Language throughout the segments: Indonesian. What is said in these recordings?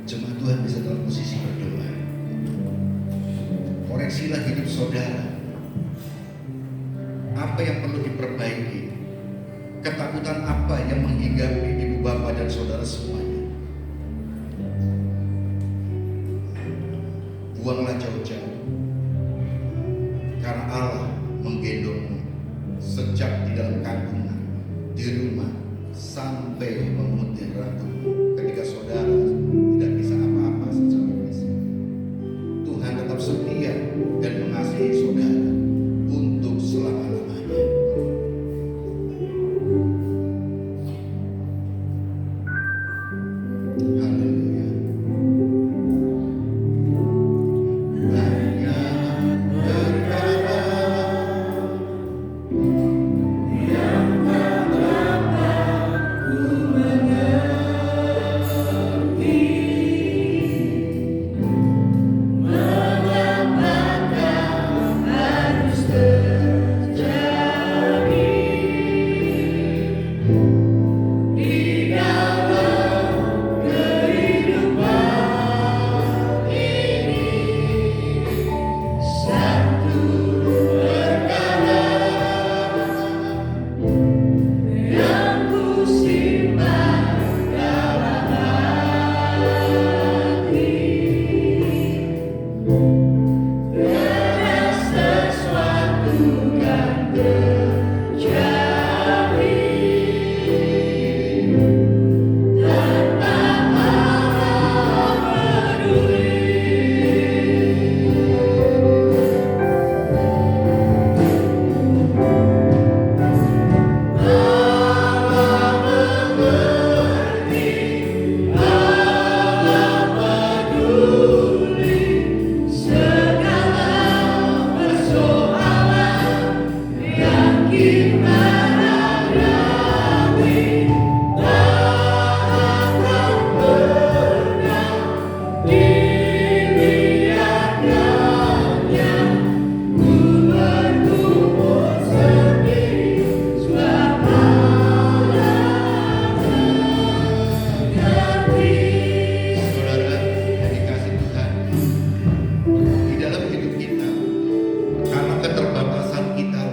Jemaat Tuhan bisa dalam posisi berdoa. Koreksilah hidup saudara. Apa yang perlu diperbaiki? Ketakutan apa yang menghinggapi ibu bapak dan saudara semuanya? Buanglah jauh-jauh. Karena Allah menggendongmu sejak di dalam kandungan, di rumah, sampai memutih rambutmu. Ketika saudara tidak bisa apa-apa secara fisik, Tuhan tetap setia dan mengasihi saudara untuk selama-lamanya. Haleluya. Banyak perkara yang tak dapat ku mengerti, mengapa kau harus terjadi di dalam kehidupan ini. Satu perkara yang ku simpan dalam hati, kadang sesuatu kan terjadi tanpa Allah peduli. Allah mengerti, Allah peduli segala persoalan yang kita hadapi. Tak akan pernah dibiarkannya ku bergumul sendiri, sebab Allah mengerti. Saudara yang dikasih Tuhan, di dalam hidup kita, karena keterbatasan kita,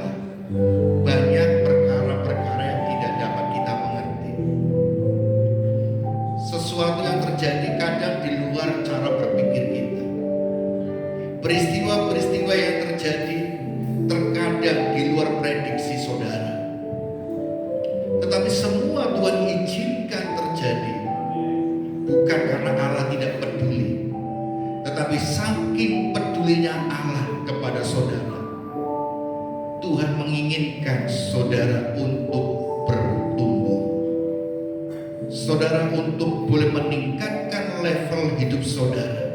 banyak perkara-perkara yang tidak dapat kita mengerti. Sesuatu yang terjadi kadang di luar cara berpikir kita. Peristiwa-peristiwa yang terjadi terkadang di luar prediksi saudara. Tetapi semua Tuhan izinkan terjadi, bukan karena Allah tidak peduli, tetapi saking pedulinya Allah kepada saudara, Tuhan menginginkan saudara untuk bertumbuh, saudara untuk boleh meningkatkan level hidup saudara.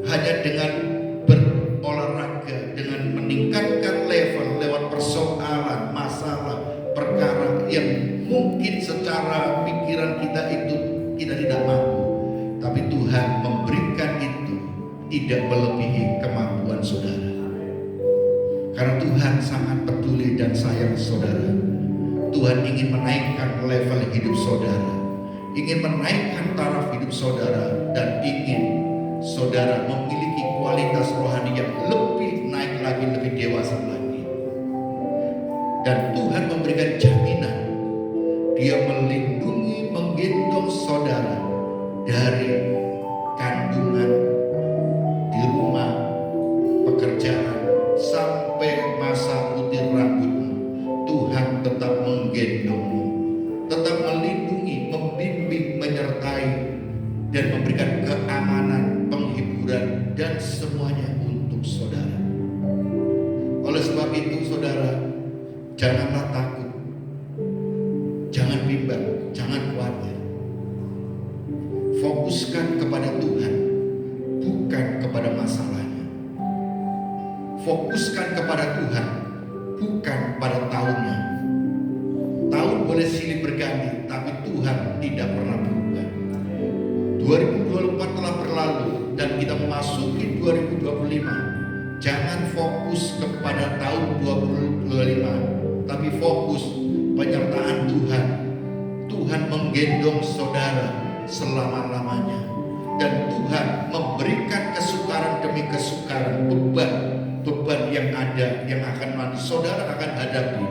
Hanya dengan berolahraga, dengan meningkatkan level lewat persoalan, masalah, perkara yang mungkin secara pikiran kita itu kita tidak mampu, tapi Tuhan memberikan itu tidak melebihi kemampuan saudara. Karena Tuhan sangat peduli dan sayang saudara. Tuhan ingin menaikkan level hidup saudara, ingin menaikkan taraf hidup saudara, dan ingin saudara memiliki kualitas rohani yang lebih naik lagi, lebih dewasa lagi. Dan Tuhan memberikan jaminan, Dia melindungi, menggendong saudara dari kandungan, di rumah, pekerjaan, sampai masa putih rambutmu. Tuhan tetap menggendongmu, tetap melindungi, membimbing, menyertai, dan memberikan keamanan, penghiburan, dan semuanya untuk saudara. Oleh sebab itu saudara, janganlah takut, jangan bimbang, jangan khawatir. Fokuskan kepada Tuhan, bukan kepada masalahnya. Fokuskan kepada Tuhan, bukan pada tahunnya. Tahun boleh silih berganti, tapi Tuhan tidak pernah berubah. 2024 telah berlalu dan kita memasuki 2025. Jangan fokus kepada tahun 2025, tapi fokus penyertaan Tuhan. Tuhan menggendong saudara selama-lamanya. Dan Tuhan memberikan kesukaran demi kesukaran, beban yang ada, yang akan saudara akan hadapi.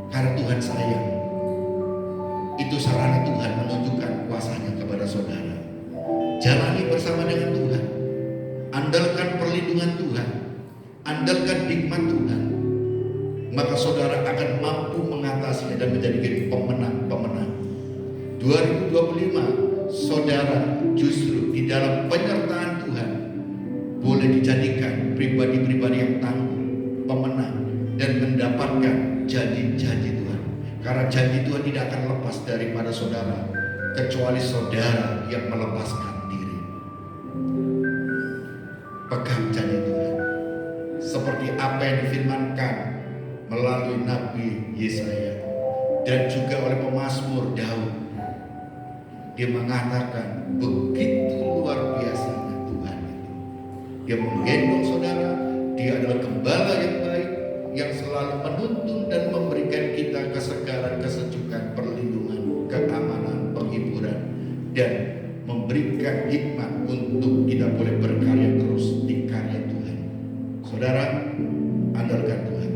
Karena Tuhan sayang. Itu sarana Tuhan menunjukkan kuasanya kepada saudara. Jalani bersama dengan Tuhan. Andalkan perlindungan Tuhan. Andalkan hikmat Tuhan. Maka saudara akan mampu mengatasinya dan menjadi pemenang-pemenang. 2025 saudara justru di dalam penyertaan Tuhan boleh dijadikan pribadi-pribadi yang tangguh, pemenang, dan mendapatkan janji-janji Tuhan. Karena janji Tuhan tidak akan lepas daripada saudara kecuali saudara yang melepaskan diri. Pegang janji Tuhan seperti apa yang difirmankan melalui Nabi Yesaya dan juga oleh pemazmur Daud. Dia mengatakan begitu luar biasanya Tuhan itu. Dia menggendong saudara. Dia adalah gembala yang baik, yang selalu menuntun dan memberikan kita kesegaran, kesejukan, perlindungan, keamanan, penghiburan, dan memberikan hikmat untuk kita boleh berkarya terus di karya Tuhan. Saudara, andalkan Tuhan,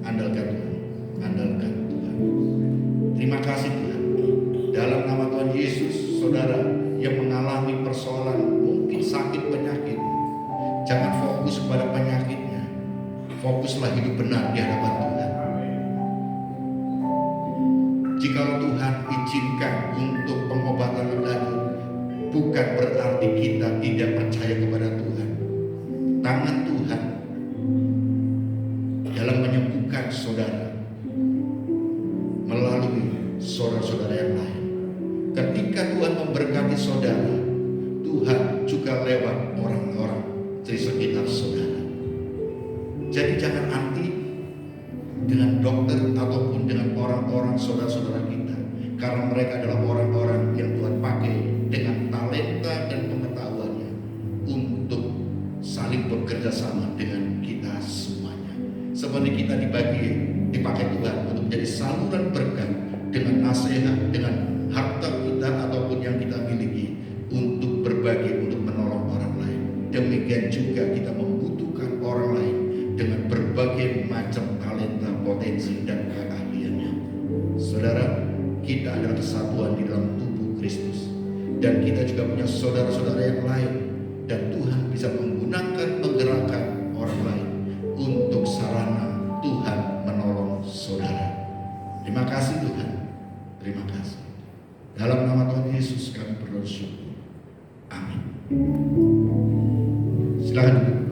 andalkan Tuhan, andalkan Tuhan. Terima kasih Tuhan. Dalam nama Tuhan Yesus, saudara yang mengalami persoalan, mungkin sakit penyakit, jangan fokus kepada penyakitnya. Fokuslah hidup benar di hadapan Tuhan. Jikalau Tuhan izinkan untuk pengobatan lebih lanjut, bukan berarti kita tidak percaya kepada Tuhan. Tangan Tuhan dalam menyembuhkan saudara melalui saudara-saudara yang lain. Ketika Tuhan memberkati saudara, Tuhan juga lewat orang-orang di sekitar saudara. Jadi jangan anti dengan dokter ataupun dengan orang-orang saudara-saudara kita, karena mereka adalah orang-orang yang Tuhan pakai dengan talenta dan pengetahuannya untuk saling bekerja sama dengan kita semuanya. Seperti kita dipakai Tuhan untuk menjadi saluran berkat dengan nasihat, dengan harta kita ataupun yang kita miliki untuk berbagi, untuk menolong orang lain. Demikian juga kita membutuhkan orang lain dengan berbagai macam talenta, potensi, dan keahliannya. Saudara, kita adalah kesatuan di dalam tubuh Kristus, dan kita juga punya saudara-saudara yang lain, dan Tuhan bisa menggerakkan orang lain untuk sarana Tuhan menolong saudara. Terima kasih Tuhan, terima kasih. Dalam nama Tuhan Yesus kami bersyukur. Amin. Silakan.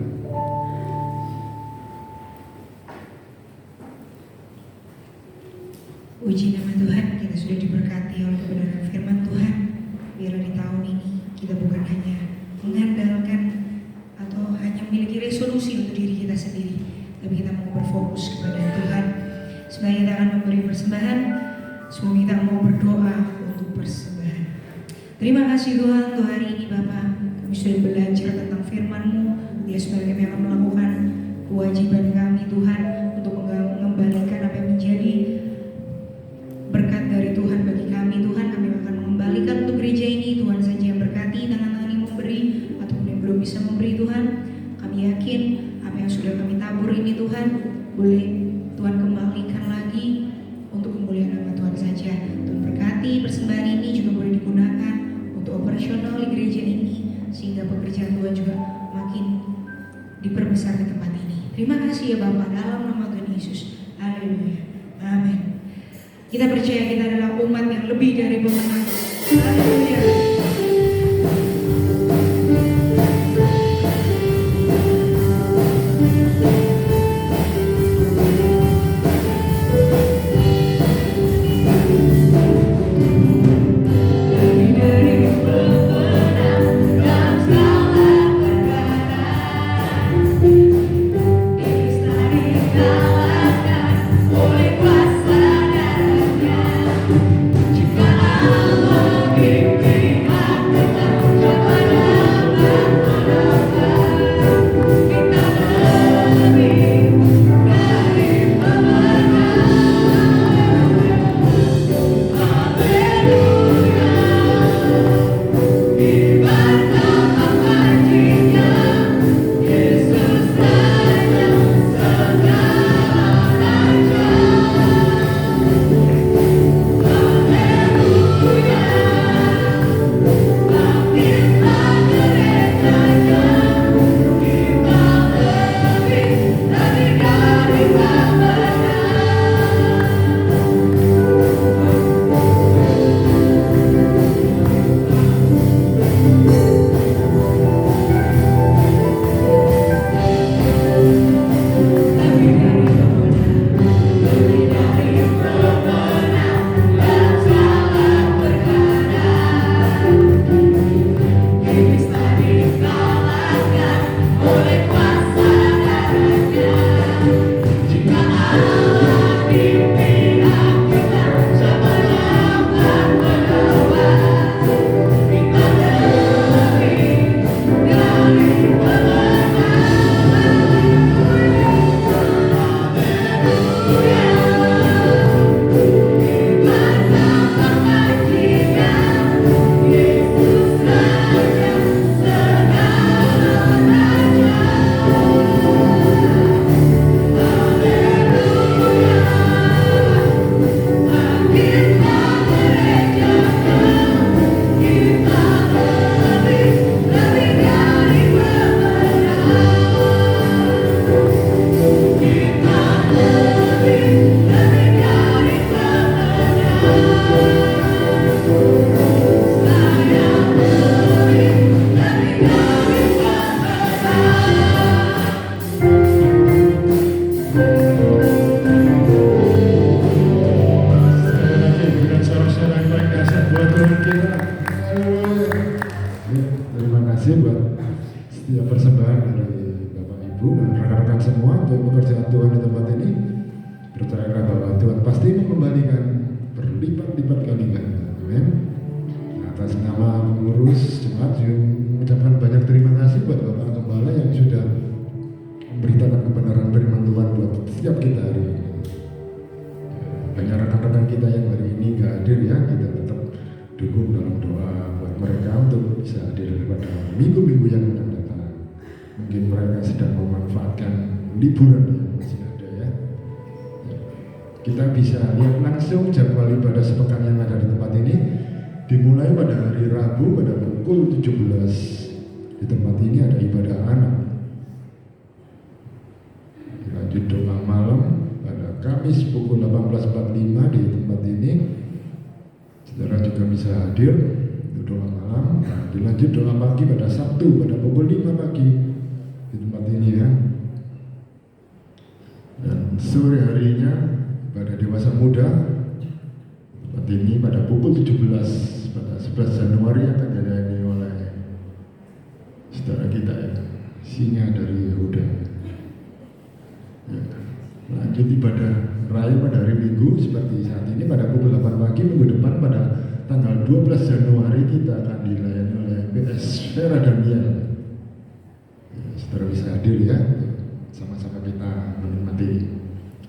Puji nama Tuhan, kita sudah diberkati oleh kebenaran firman Tuhan. Biar di tahun ini kita bukan hanya mengandalkan atau hanya memiliki resolusi untuk diri kita sendiri, tapi kita mau berfokus kepada Tuhan. Sebenarnya kita akan memberi persembahan. Semoga kita mau berdoa untuk persembahan. Terima kasih Tuhan untuk hari ini Bapak. Kami sudah belajar tentang firman-Mu. Ya supaya kami akan melakukan kewajiban kami Tuhan untuk mengembalikan apa yang menjadi berkat dari Tuhan bagi kami. Tuhan, kami akan mengembalikan untuk gereja ini. Tuhan saja yang berkati, tangan-tangan yang memberi ataupun yang belum bisa memberi Tuhan. Kami yakin apa yang sudah kami tabur ini Tuhan boleh Tuhan kembalikan lagi untuk kemuliaan nama Tuhan saja. Tuhan berkati persembahan ini juga boleh digunakan untuk operasional di gereja ini, sehingga pekerjaan Tuhan juga makin diperbesar di tempat ini. Terima kasih ya Bapak, dalam nama Tuhan Yesus. Haleluya. Amin. Kita percaya kita adalah umat yang lebih dari pemenang. Haleluya. Oleh kuasa darahnya, jika Ya, terima kasih buat setiap persembahan dari Bapak Ibu dan rekan-rekan semua untuk pekerjaan Tuhan di tempat ini. Percayalah bahwa Tuhan pasti mengembalikan berlipat-lipat kali ganda. Amin. Atas nama pengurus jemaat juga mengucapkan banyak terima kasih buat Bapak Gembala yang sudah memberitakan kebenaran firman Tuhan buat setiap kita hari ini. Banyak rekan-rekan kita yang hari ini nggak hadir ya, kita tetap dukung dalam doa buat mereka untuk bisa hadir pada minggu-minggu yang akan datang. Mungkin mereka sedang memanfaatkan liburan yang masih ada ya. Kita bisa lihat langsung jadwal ibadah sepekan yang ada di tempat ini. Dimulai pada hari Rabu pada pukul 17. Di tempat ini ada ibadah anak. Lanjut doa malam pada Kamis pukul 18.45 di tempat ini. Saudara juga bisa hadir untuk doa malam. Nah, dilanjut doa pagi pada Sabtu pada pukul 5 pagi di tempat ini ya. Dan sore harinya pada dewasa muda tempat ini pada pukul 17 pada 11 Januari akan dilayani oleh saudara kita ya, Singa dari Yehuda. Ya. Lanjut ibadah raya pada hari Minggu seperti saat ini pada pukul 8 pagi. Minggu depan pada tanggal 12 Januari kita akan dilayani oleh PS Vera Daniel. Ya, saudara bisa hadir ya, sama-sama kita menikmati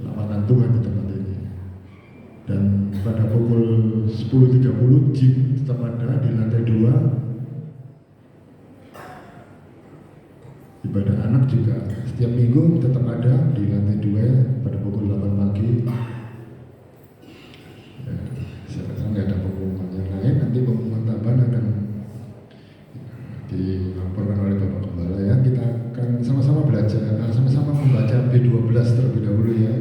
lawatan Tuhan di tempat ini. Dan pada pukul 10.30 gym tetap ada di lantai 2. Ibadah anak juga setiap minggu tetap ada di lantai 2 pada pukul 8 pagi. Ya, saya rasa nggak ada pengumuman yang lain. Nanti pengumuman tambahan akan dilaporkan oleh Bapak Gembala ya. Kita akan sama-sama belajar, sama-sama membaca B12 terlebih dahulu ya.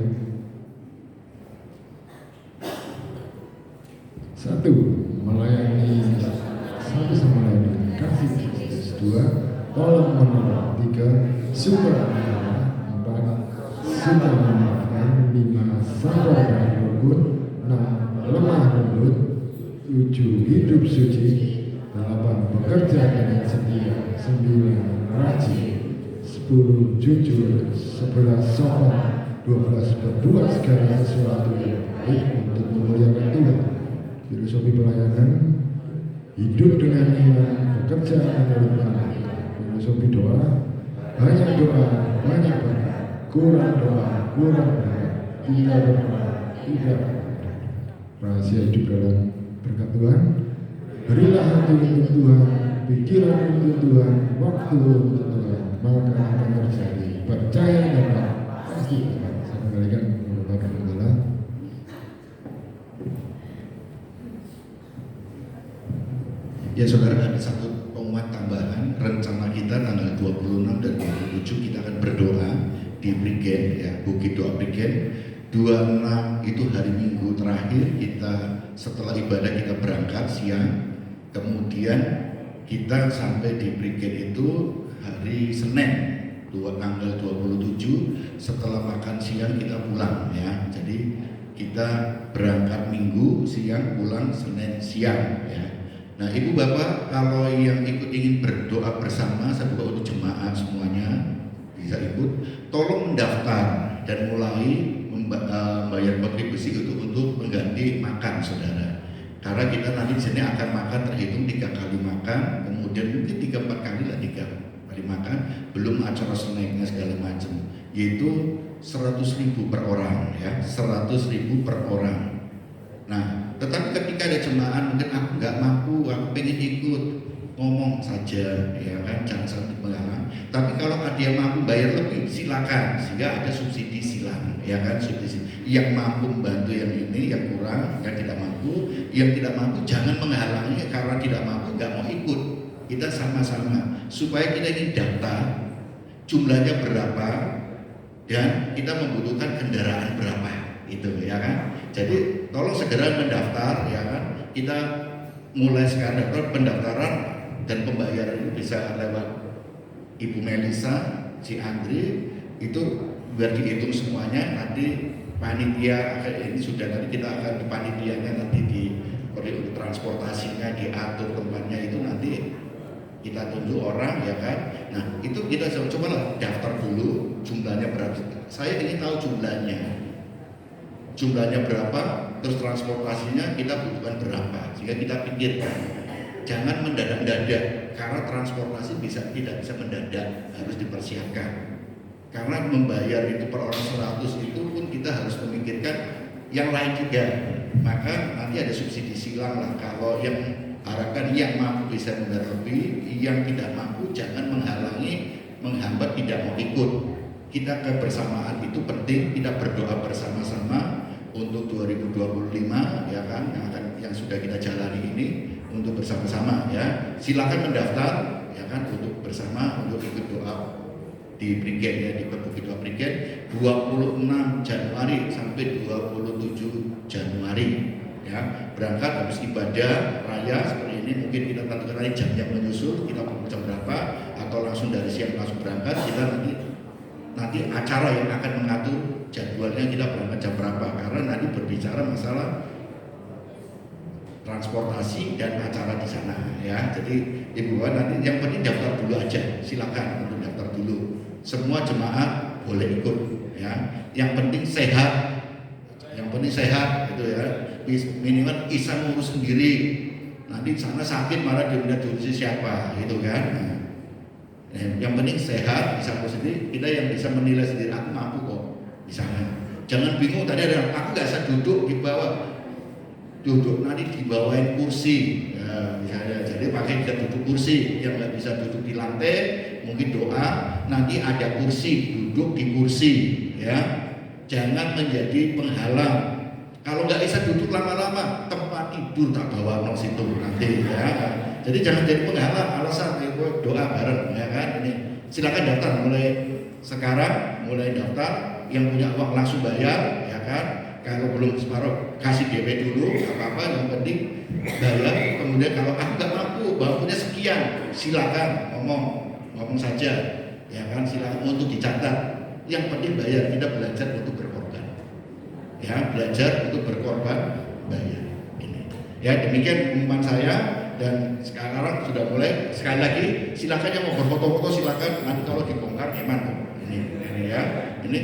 1. Melayani satu sama lain kasih Kristus. 2. Tolong menolong. 3. Suka mengalah. 4. Suka memaafkan. 5. Sabar dan rukun. 6. Lemah lembut. 7. Hidup suci. 8. Bekerja dengan setia. 9. Rajin. 10. Jujur. 11. Sopan. 12. Berbuat segala sesuatu yang baik untuk memuliakan Tuhan. Filosofi pelayanan, hidup dengan iman, bekerja menurut iman. Filosofi doa, banyak doa, banyak berkat. Kurang doa, kurang berkat. Tidak berdoa, tidak berkat. Rahasia hidup dalam berkat Tuhan. Berilah hati untuk Tuhan, pikiran untuk Tuhan, waktu untuk Tuhan, maka akan terjadi. Percaya dapat, pasti dapat. Saya kembalikan kepada Bapak Gembala. Ya saudara, ada satu pengumuman tambahan. Rencana kita tanggal 26 dan 27 kita akan berdoa di Brigjen ya, Bukit Doa Brigjen. 26 itu hari Minggu terakhir kita setelah ibadah kita berangkat siang. Kemudian kita sampai di Brigjen itu hari Senin tanggal 27. Setelah makan siang kita pulang ya. Jadi kita berangkat Minggu siang, pulang Senin siang ya. Nah, Ibu Bapak, kalau yang ingin berdoa bersama, saya buka untuk jemaat semuanya bisa ikut. Tolong mendaftar dan mulai membayar kontribusi untuk mengganti makan, saudara. Karena kita nanti di sini akan makan terhitung 3 kali makan, kemudian mungkin 3-4 kali lah 3 kali makan, belum acara snacknya segala macam. Yaitu 100.000 per orang, ya, 100.000 per orang. Nah, tetapi ketika ada jemaat mungkin aku nggak mampu, aku pengen ikut, ngomong saja, ya kan, jangan sampai menghalang. Tapi kalau ada yang mampu bayar lebih, silakan, sehingga ada subsidi silang, ya kan, subsidi. Yang mampu membantu yang ini, yang kurang, yang tidak mampu jangan menghalangi karena tidak mampu nggak mau ikut. Kita sama-sama supaya kita ini daftar jumlahnya berapa dan kita membutuhkan kendaraan berapa, itu ya kan. Jadi tolong segera mendaftar, ya kan. Kita mulai sekarang pendaftaran dan pembayaran itu bisa lewat Ibu Melisa, si Andri, itu biar dihitung semuanya. Nanti panitia ini sudah, nanti kita akan di panitianya nanti di transportasinya diatur tempatnya kita tunjuk orang ya kan. Nah itu kita coba lah daftar dulu jumlahnya berapa. Saya ingin tahu jumlahnya berapa, terus transportasinya kita butuhkan berapa, sehingga kita pikirkan. Jangan mendadak-dadak, karena transportasi tidak bisa mendadak, harus dipersiapkan. Karena membayar itu per orang 100 itu pun kita harus memikirkan yang lain juga. Maka nanti ada subsidi silang lah. Kalau yang harapkan yang mampu bisa membayar lebih, yang tidak mampu jangan menghambat tidak mau ikut. Kita kebersamaan itu penting, kita berdoa bersama-sama untuk 2025 ya kan, yang sudah kita jalani ini untuk bersama-sama ya. Silakan mendaftar ya kan untuk bersama untuk ikut doa di Prigen ya, di Bukit Doa Prigen 26 Januari sampai 27 Januari ya. Berangkat habis ibadah raya seperti ini, mungkin kita tentukan lagi jam menyusul, kita pukul jam berapa, atau langsung dari siang langsung berangkat. Kita nanti acara yang akan mengatur jadwalnya kita berangkat jam berapa, karena nanti berbicara masalah transportasi dan acara di sana ya. Jadi Ibu nanti yang penting daftar dulu aja, silakan untuk daftar dulu. Semua jemaat boleh ikut ya. Yang penting sehat, itu ya. Minimal bisa ngurus sendiri. Nanti sana sakit malah diurusi siapa gitu kan. Yang penting sehat, bisa ngurus sendiri. Kita yang bisa menilai sendiri, aku mampu kok di sana. Jangan bingung, tadi ada aku nggak bisa duduk di bawah. Duduk nanti dibawain kursi ya, misalnya. Jadi pakai kita duduk kursi, yang nggak bisa duduk di lantai mungkin doa, nanti ada kursi, duduk di kursi ya. Jangan menjadi penghalang. Kalau nggak bisa duduk lama-lama, tempat tidur tak bawa nol situ nanti ya. Jadi jangan jadi penghalang, alasan doa bareng ya kan. Ini silakan daftar mulai sekarang, mulai daftar. Yang punya uang langsung bayar ya kan. Kalau belum separuh kasih DP dulu, apa-apa, yang penting bayar. Kemudian kalau nggak mampu, baunya sekian, silakan ngomong saja, ya kan, silakan untuk dicatat. Yang penting bayar, kita belajar untuk berkorban, ya, belajar untuk berkorban, bayar. Ini, ya demikian pengumuman saya. Dan sekarang sudah mulai, sekali lagi silakan yang mau berfoto-foto silakan. Nanti kalau dibongkar gimana? Ini ya, ini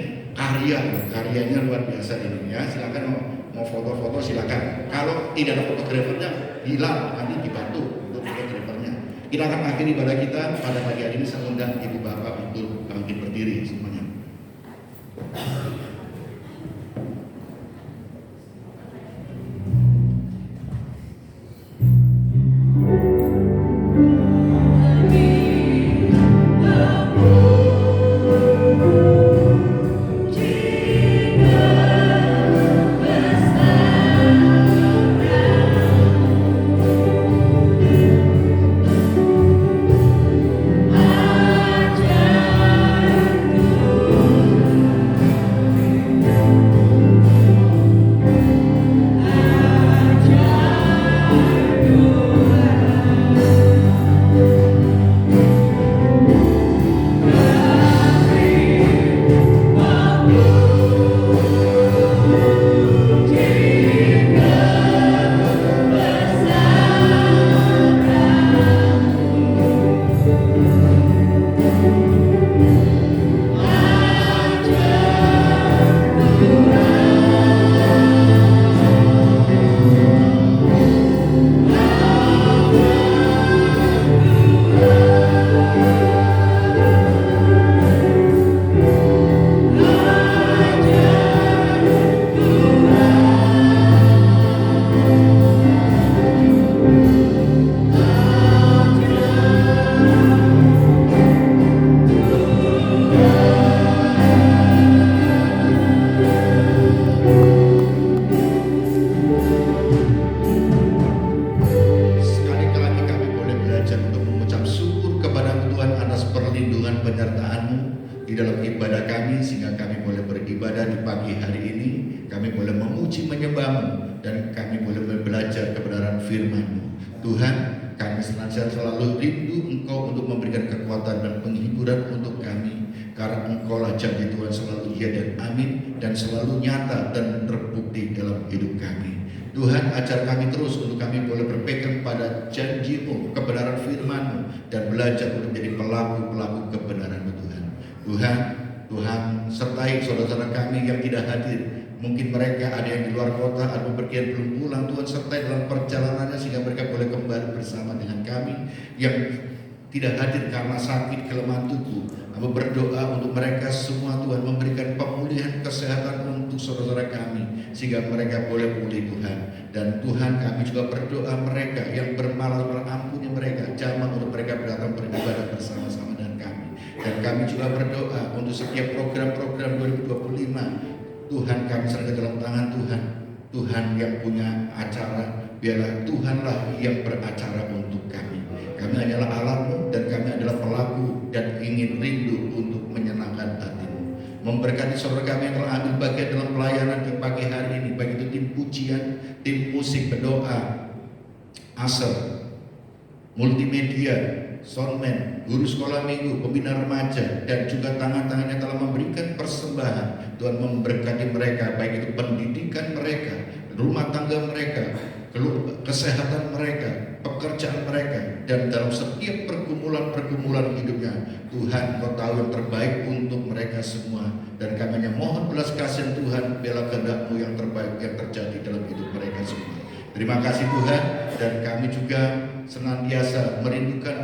karyanya luar biasa ini ya. Silakan mau foto-foto silakan. Kalau tidak ada fotografernya bilang, nanti dibantu untuk fotografernya. Kita akan akhiri ibadah kita pada pagi hari ini. Saya undang Ibu Bapak untuk bangkit berdiri semuanya. Dan selalu nyata dan terbukti dalam hidup kami. Tuhan, ajar kami terus untuk kami boleh berpegang pada janji-Mu, kebenaran firman-Mu, dan belajar untuk menjadi pelaku-pelaku kebenaran Tuhan. Tuhan sertai saudara-saudara kami yang tidak hadir. Mungkin mereka ada yang di luar kota, ada bepergian belum pulang. Tuhan sertai dalam perjalanannya sehingga mereka boleh kembali bersama dengan kami yang tidak hadir karena sakit, kelemahan tubuh. Aku berdoa untuk mereka semua, Tuhan memberikan pemulihan kesehatan untuk saudara-saudara kami sehingga mereka boleh pulih, Tuhan. Dan Tuhan, kami juga berdoa mereka yang bermalas, ampuni mereka, jamah untuk mereka datang beribadah bersama-sama dengan kami. Dan kami juga berdoa untuk setiap program-program 2025. Tuhan, kami serahkan dalam tangan Tuhan. Tuhan yang punya acara, biarlah Tuhanlah yang beracara untuk kami. Kami hanyalah alatmu dan kami adalah pelaku dan ingin rindu untuk menyenangkan hatimu. Memberkati saudara kami yang telah ambil bagian dalam pelayanan di pagi hari ini, baik itu tim pujian, tim musik, pendoa, asal, multimedia, soundman, guru sekolah minggu, pembina remaja, dan juga tangan-tangan yang telah memberikan persembahan. Tuhan memberkati mereka, baik itu pendidikan mereka, rumah tangga mereka, kesehatan mereka, pekerjaan mereka, dan dalam setiap pergumulan hidupnya. Tuhan, Kau tahu yang terbaik untuk mereka semua, dan kami hanya mohon belas kasihan Tuhan, biarlah kehendak-Mu yang terbaik yang terjadi dalam hidup mereka semua. Terima kasih Tuhan, dan kami juga senantiasa merindukan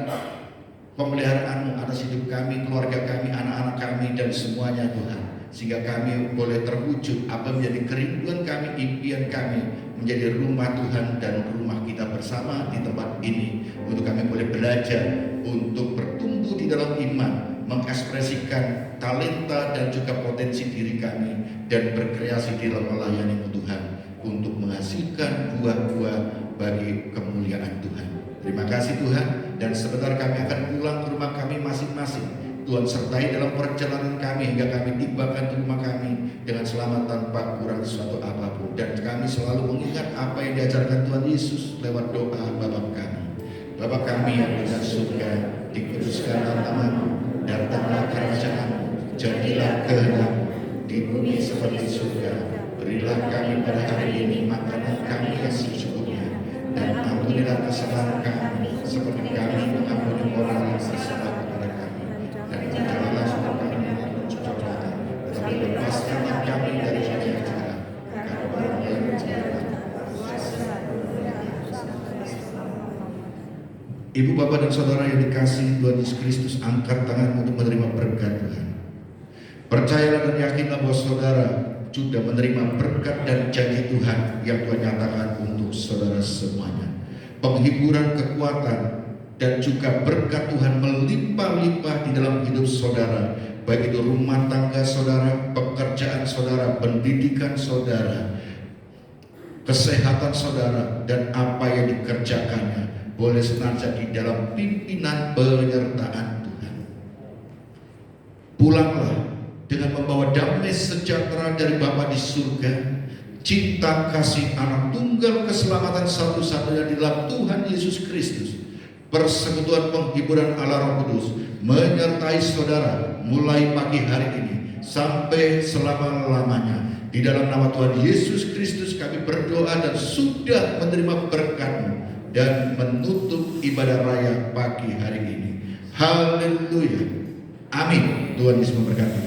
pemeliharaan-Mu atas hidup kami, keluarga kami, anak-anak kami, dan semuanya Tuhan, sehingga kami boleh terwujud apa menjadi kerinduan kami, impian kami, menjadi rumah Tuhan dan rumah kita bersama di tempat ini, untuk kami boleh belajar untuk bertumbuh di dalam iman, mengekspresikan talenta dan juga potensi diri kami, dan berkreasi di dalam melayani Tuhan untuk menghasilkan buah-buah bagi kemuliaan Tuhan. Terima kasih Tuhan, dan sebentar kami akan pulang ke rumah kami masing-masing. Tuhan sertai dalam perjalanan kami hingga kami tibakan di rumah kami dengan selamat tanpa kurang sesuatu apapun. Dan kami selalu mengingat apa yang diajarkan Tuhan Yesus lewat doa Bapa kami. Bapa kami yang di surga, dikuduskanlah nama-Mu, datanglah kerajaan-Mu, jadilah kehendak-Mu di bumi seperti surga. Berilah kami pada hari ini makanan kami yang secukupnya, dan ampunilah kesalahan kami seperti kami mengampuni orang yang bersalah kepada kami. Dan janganlah kami dalam cobaan, tetapi lepaskanlah kami dari yang jahat, karena orang yang jahat. Ibu, bapak, dan saudara yang dikasihi Tuhan Yesus Kristus, angkat tanganmu untuk menerima berkat Tuhan. Percayalah dan yakinlah bahwa saudara sudah menerima berkat dan janji Tuhan yang Tuhan nyatakan untuk saudara semuanya. Penghiburan, kekuatan, dan juga berkat Tuhan melimpah-limpah di dalam hidup saudara, baik itu rumah tangga saudara, pekerjaan saudara, pendidikan saudara, kesehatan saudara, dan apa yang dikerjakannya boleh senantiasa di dalam pimpinan penyertaan Tuhan. Pulanglah dengan membawa damai sejahtera dari Bapa di surga, cinta kasih anak tunggal keselamatan satu-satunya di dalam Tuhan Yesus Kristus, persekutuan penghiburan Allah Roh Kudus menyertai saudara mulai pagi hari ini sampai selama-lamanya. Di dalam nama Tuhan Yesus Kristus kami berdoa dan sudah menerima berkat-Mu dan menutup ibadah raya pagi hari ini. Haleluya. Amin. Tuhan Yesus memberkati.